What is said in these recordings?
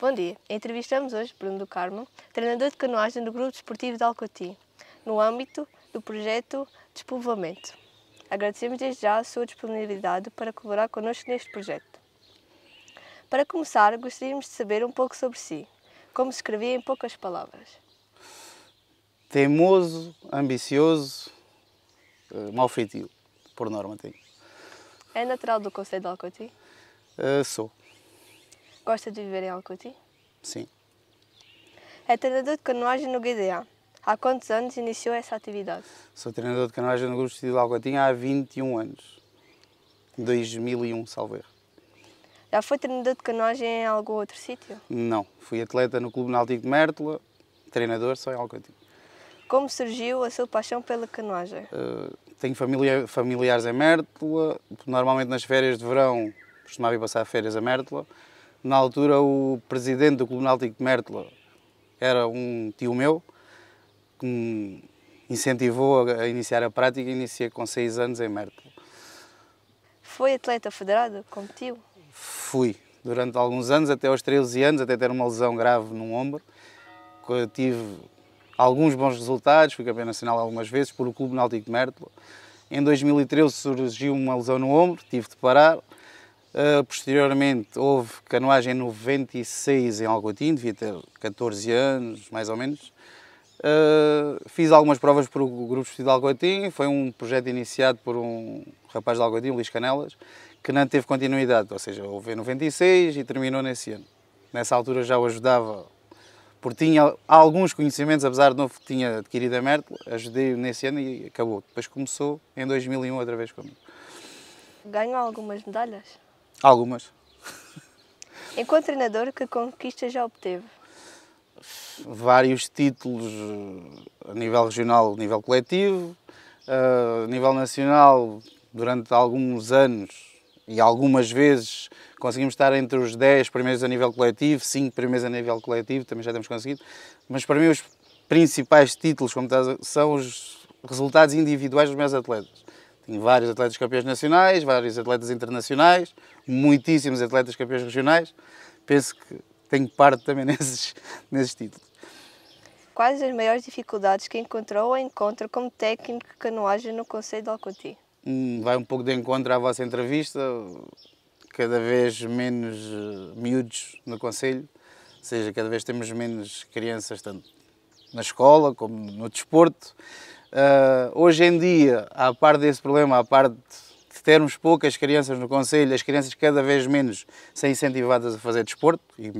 Bom dia, entrevistamos hoje Bruno do Carmo, treinador de canoagem do Grupo Desportivo de Alcotim, no âmbito do projeto Despovoamento. Agradecemos desde já a sua disponibilidade para colaborar connosco neste projeto. Para começar, gostaríamos de saber um pouco sobre si. Como se escrevia em poucas palavras? Teimoso, ambicioso, mau feitio, por norma tenho. É natural do concelho de Alcotim? Sou, Gosta de viver em Alcotim? sim. É treinador de canoagem no GDA. Há quantos anos iniciou essa atividade? Sou treinador de canoagem no Grupo Desportivo de Alcotim há 21 anos. 2001, salvo erro. Já foi treinador de canoagem em algum outro sítio? Não, fui atleta no Clube Náutico de Mértola, treinador só em Alcotim. Como surgiu a sua paixão pela canoagem? Tenho familiares em Mértola, normalmente nas férias de verão costumava ir passar férias a Mértola. Na altura o presidente do Clube Náutico de Mértola era um tio meu, que me incentivou a iniciar a prática e iniciei com 6 anos em Mértola. Foi atleta federado? Competiu? Fui durante alguns anos, até aos 13 anos, até ter uma lesão grave num ombro. Eu tive alguns bons resultados, fui campeão nacional algumas vezes por o Clube Náutico de Mértola. Em 2013 surgiu uma lesão no ombro, tive de parar. Posteriormente houve canoagem em 96 em Alcotim, devia ter 14 anos, mais ou menos. Fiz algumas provas para o Grupo Desportivo de Alcotim, foi um projeto iniciado por um rapaz de Alcotim, Luís Canelas, que não teve continuidade, ou seja, houve em 96 e terminou nesse ano. Nessa altura já o ajudava, porque tinha alguns conhecimentos, apesar de novo que tinha adquirido a Mértola, ajudei-o nesse ano e acabou. Depois começou em 2001 outra vez comigo. Ganhou algumas medalhas? Algumas. Enquanto treinador, que conquistas já obteve? Vários títulos a nível regional, a nível coletivo, a nível nacional, durante alguns anos e algumas vezes conseguimos estar entre os 10 primeiros a nível coletivo, 5 primeiros a nível coletivo, também já temos conseguido, mas para mim os principais títulos como são os resultados individuais dos meus atletas. Tenho vários atletas campeões nacionais, vários atletas internacionais, muitíssimos atletas campeões regionais, penso que tenho parte também nesses títulos. Quais as maiores dificuldades que encontrou ou encontra como técnico de canoagem no concelho de Alcotim? Vai um pouco de encontro à vossa entrevista, cada vez menos miúdos no concelho, ou seja, cada vez temos menos crianças, tanto na escola como no desporto. Hoje em dia, à par desse problema, à parte de termos poucas crianças no concelho, as crianças cada vez menos são incentivadas a fazer desporto, e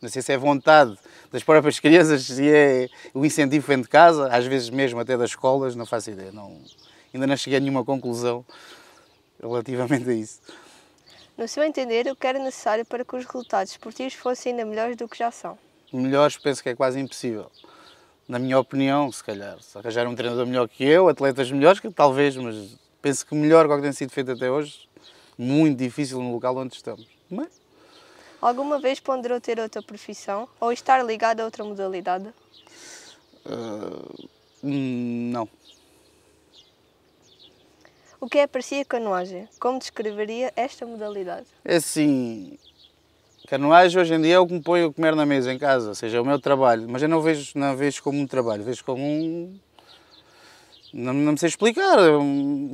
não sei se é vontade das próprias crianças, se é o incentivo vem de casa, às vezes mesmo até das escolas, não faço ideia, ainda não cheguei a nenhuma conclusão relativamente a isso. No seu entender, o que era necessário para que os resultados esportivos fossem ainda melhores do que já são? Melhores penso que é quase impossível. Na minha opinião, se calhar, se arranjar um treinador melhor que eu, atletas melhores, que talvez, mas penso que melhor que o que tem sido feito até hoje, muito difícil no local onde estamos. Mas... Alguma vez ponderou ter outra profissão ou estar ligado a outra modalidade? Não. O que é para si a canoagem? Como descreveria esta modalidade? É assim, canoagem hoje em dia é o que me põe a comer na mesa em casa, ou seja, é o meu trabalho, mas eu não vejo como um trabalho, vejo como um... Não me sei explicar,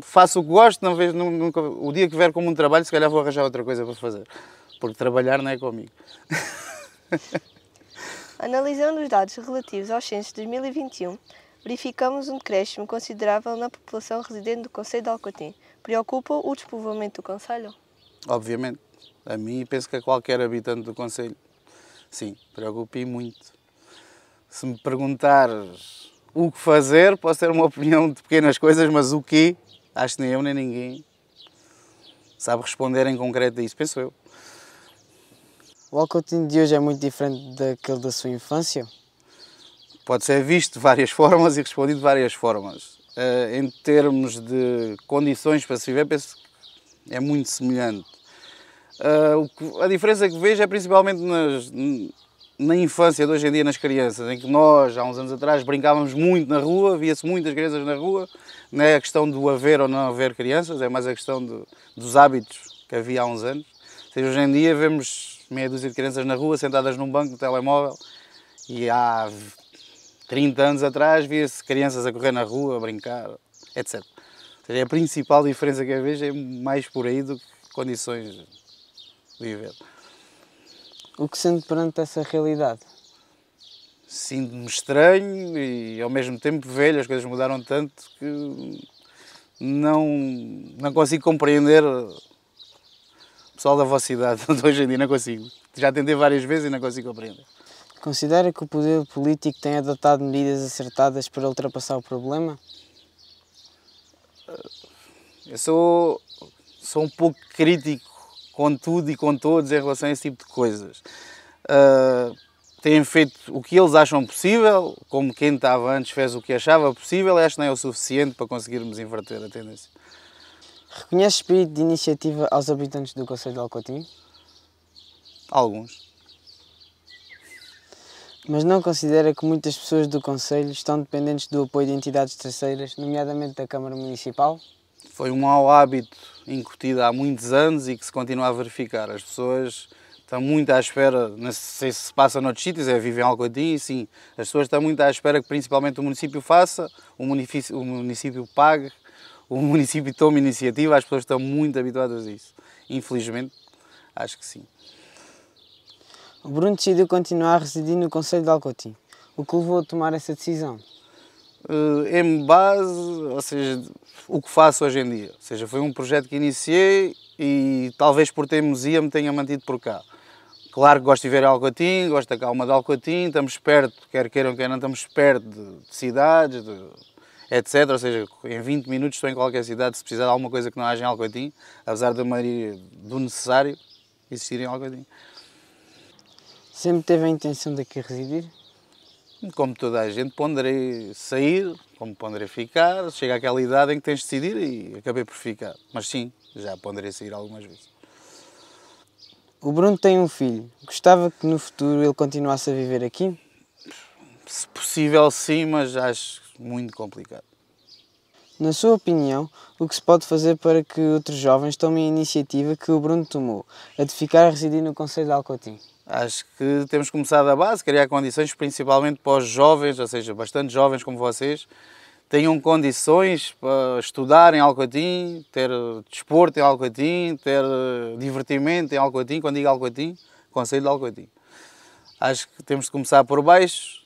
faço o que gosto, não vejo, nunca... O dia que vier como um trabalho, se calhar vou arranjar outra coisa para fazer, porque trabalhar não é comigo. Analisando os dados relativos aos censos de 2021, verificamos um decréscimo considerável na população residente do concelho de Alcotim. Preocupa o despovoamento do concelho? Obviamente. A mim e penso que a qualquer habitante do concelho. Sim, preocupa-me muito. Se me perguntares o que fazer, posso ter uma opinião de pequenas coisas, mas o quê? Acho que nem eu nem ninguém sabe responder em concreto a isso, penso eu. O Alcotim de hoje é muito diferente daquele da sua infância? Pode ser visto de várias formas e respondido de várias formas. Em termos de condições para se viver, penso que é muito semelhante. A diferença que vejo é principalmente na infância de hoje em dia, nas crianças, em que nós, há uns anos atrás, brincávamos muito na rua, via-se muitas crianças na rua. Não é a questão do haver ou não haver crianças, é mais a questão dos hábitos que havia há uns anos. Ou seja, hoje em dia vemos meia dúzia de crianças na rua, sentadas num banco, no telemóvel, e há 30 anos atrás via-se crianças a correr na rua, a brincar, etc. Ou seja, a principal diferença que eu vejo é mais por aí do que condições de viver. O que sente perante essa realidade? Sinto-me estranho e ao mesmo tempo velho, as coisas mudaram tanto que não consigo compreender o pessoal da vossa idade de hoje em dia, não consigo. Já tentei várias vezes e não consigo compreender. Considera que o poder político tem adotado medidas acertadas para ultrapassar o problema? Eu sou um pouco crítico com tudo e com todos em relação a esse tipo de coisas. Têm feito o que eles acham possível, como quem estava antes fez o que achava possível, e acho que não é o suficiente para conseguirmos inverter a tendência. Reconhece espírito de iniciativa aos habitantes do concelho de Alcotim? Alguns. Mas não considera que muitas pessoas do concelho estão dependentes do apoio de entidades terceiras, nomeadamente da Câmara Municipal? Foi um mau hábito incutido há muitos anos e que se continua a verificar. As pessoas estão muito à espera, não sei se passa noutros sítios, vivem em Alcotim, sim. As pessoas estão muito à espera que principalmente o município faça, o município pague, o município tome iniciativa. As pessoas estão muito habituadas a isso. Infelizmente, acho que sim. O Bruno decidiu continuar a residir no concelho de Alcotim. O que levou a tomar essa decisão? Em base, ou seja, o que faço hoje em dia. Ou seja, foi um projeto que iniciei e talvez por teimosia me tenha mantido por cá. Claro que gosto de ver Alcotim, gosto da calma de Alcotim, estamos perto, quer queiram, quer não, estamos perto de cidades, etc. Ou seja, em 20 minutos estou em qualquer cidade se precisar de alguma coisa que não haja em Alcotim, apesar da maioria do necessário existir em Alcotim. Sempre teve a intenção de aqui residir? Como toda a gente, ponderei sair, como ponderei ficar, chega àquela idade em que tens de decidir e acabei por ficar. Mas sim, já ponderei sair algumas vezes. O Bruno tem um filho. Gostava que no futuro ele continuasse a viver aqui? Se possível sim, mas acho muito complicado. Na sua opinião, o que se pode fazer para que outros jovens tomem a iniciativa que o Bruno tomou, a de ficar a residir no concelho de Alcotim? Acho que temos que começar da base, criar condições principalmente para os jovens, ou seja, bastante jovens como vocês, tenham condições para estudar em Alcotim, ter desporto em Alcotim, ter divertimento em Alcotim. Quando digo Alcotim, concelho de Alcotim. Acho que temos de começar por baixo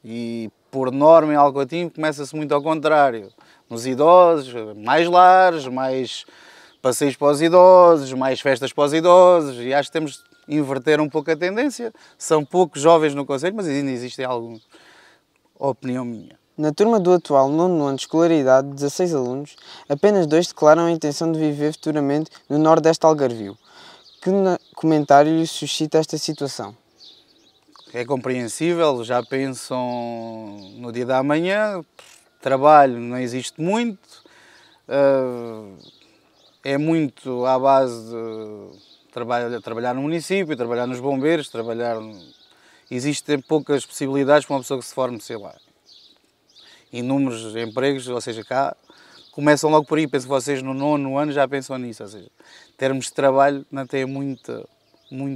e, por norma, em Alcotim começa-se muito ao contrário. Nos idosos, mais lares, mais passeios para os idosos, mais festas para os idosos, e acho que temos de inverter um pouco a tendência. São poucos jovens no concelho, mas ainda existem alguns. Opinião minha. Na turma do atual nono ano de escolaridade, de 16 alunos, apenas 2 declaram a intenção de viver futuramente no Nordeste Algarvio. Que comentário lhe suscita esta situação? É compreensível, já pensam no dia da manhã, trabalho não existe muito, é muito à base de trabalhar no município, trabalhar nos bombeiros, Existem poucas possibilidades para uma pessoa que se forme, sei lá, inúmeros empregos, ou seja, cá começam logo por aí. Penso que vocês no nono ano já pensam nisso, ou seja, em termos de trabalho não têm muito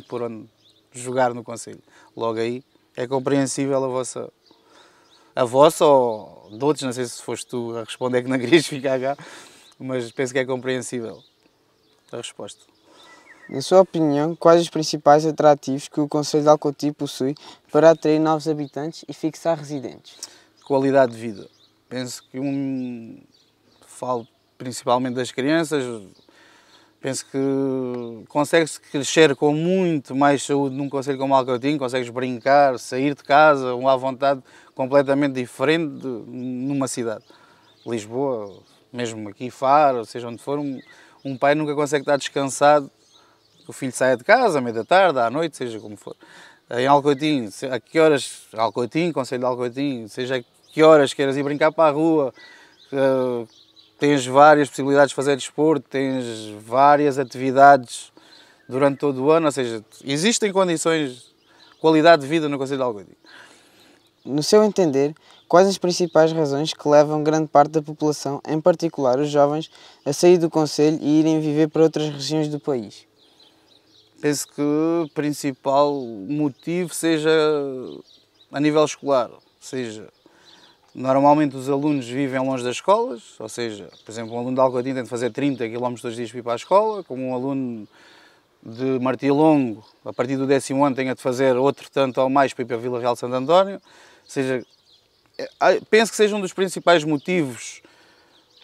por onde jogar no concelho. Logo aí é compreensível a vossa ou de outros, não sei se foste tu a responder que não querias ficar cá, mas penso que é compreensível a resposta. Na sua opinião, quais os principais atrativos que o concelho de Alcotim possui para atrair novos habitantes e fixar residentes? Qualidade de vida. Penso que falo principalmente das crianças, penso que consegue-se crescer com muito mais saúde num concelho como Alcotim, consegues brincar, sair de casa, à vontade completamente diferente numa cidade. Lisboa, mesmo aqui Faro, seja onde for, um pai nunca consegue estar descansado, o filho saia de casa, à meia da tarde, à noite, seja como for. Em Alcotim, a que horas, Alcotim, concelho de Alcotim, seja a que horas queiras ir brincar para a rua, tens várias possibilidades de fazer desporto, tens várias atividades durante todo o ano, ou seja, existem condições, qualidade de vida no concelho de Alcotim. No seu entender, quais as principais razões que levam grande parte da população, em particular os jovens, a sair do concelho e irem viver para outras regiões do país? penso que o principal motivo seja a nível escolar, ou seja, normalmente os alunos vivem longe das escolas, ou seja, por exemplo, um aluno de Alcotim tem de fazer 30 km todos os dias para ir para a escola, como um aluno de Martilongo, a partir do 10º ano, tenha de fazer outro tanto ou mais para ir para a Vila Real de Santo António. Ou seja, penso que seja um dos principais motivos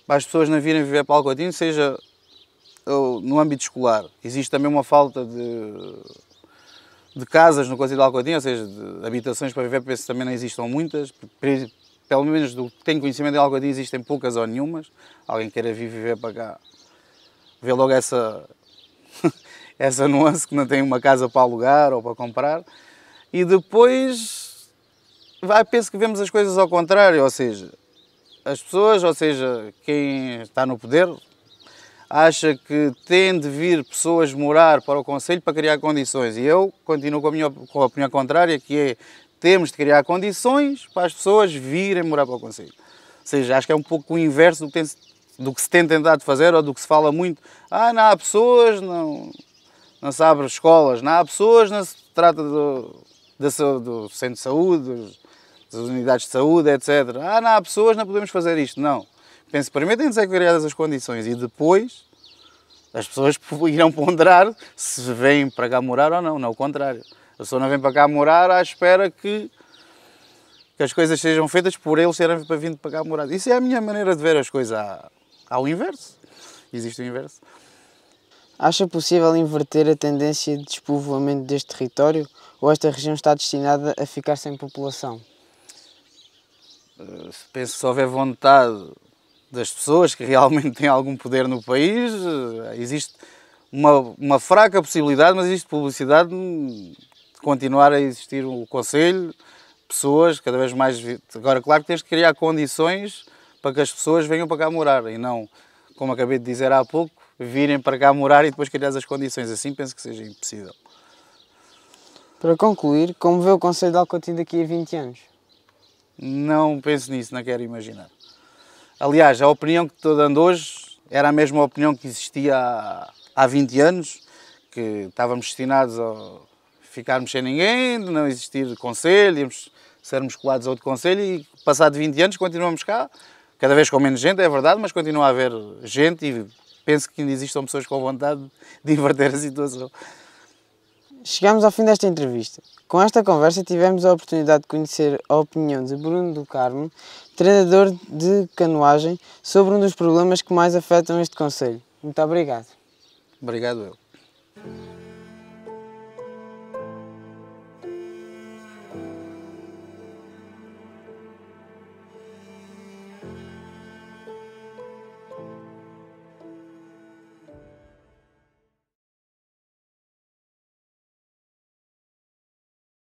para as pessoas não virem viver para Alcotim, seja no âmbito escolar. Existe também uma falta de casas no concelho de Alcotim, ou seja, de habitações para viver, penso que também não existam muitas. Pelo menos do que tenho conhecimento de Alcotim, existem poucas ou nenhumas. Alguém queira vir viver para cá, vê logo essa nuance que não tem uma casa para alugar ou para comprar. E depois penso que vemos as coisas ao contrário, ou seja, as pessoas, ou seja, quem está no poder, acha que tem de vir pessoas morar para o concelho para criar condições. E eu continuo com a opinião contrária, que é, temos de criar condições para as pessoas virem morar para o concelho. Ou seja, acho que é um pouco o inverso do que se tem tentado fazer, ou do que se fala muito. Não há pessoas, não se abre escolas, não há pessoas, não se trata do centro de saúde, das unidades de saúde, etc. Não há pessoas, não podemos fazer isto. Não. Penso que primeiro têm de ser criadas as condições e depois as pessoas irão ponderar se vêm para cá morar ou não. Não o contrário. A pessoa não vem para cá morar à espera que as coisas sejam feitas por eles serem para vir para cá morar. Isso é a minha maneira de ver as coisas. Há o inverso. Existe o inverso. Acha possível inverter a tendência de despovoamento deste território ou esta região está destinada a ficar sem população? Penso que se houver vontade das pessoas que realmente têm algum poder no país, existe uma fraca possibilidade, mas existe publicidade de continuar a existir o concelho, pessoas cada vez mais... Agora, claro que tens de criar condições para que as pessoas venham para cá morar e não, como acabei de dizer há pouco, virem para cá morar e depois criar as condições. Assim penso que seja impossível. Para concluir, como vê o concelho de Alcotim daqui a 20 anos? Não penso nisso, não quero imaginar. Aliás, a opinião que estou dando hoje era a mesma opinião que existia há 20 anos, que estávamos destinados a ficarmos sem ninguém, de não existir concelho, íamos sermos colados a outro concelho e passado 20 anos continuamos cá, cada vez com menos gente, é verdade, mas continua a haver gente e penso que ainda existam pessoas com vontade de inverter a situação. Chegamos ao fim desta entrevista. Com esta conversa tivemos a oportunidade de conhecer a opinião de Bruno do Carmo, treinador de canoagem, sobre um dos problemas que mais afetam este concelho. Muito obrigado. Obrigado eu.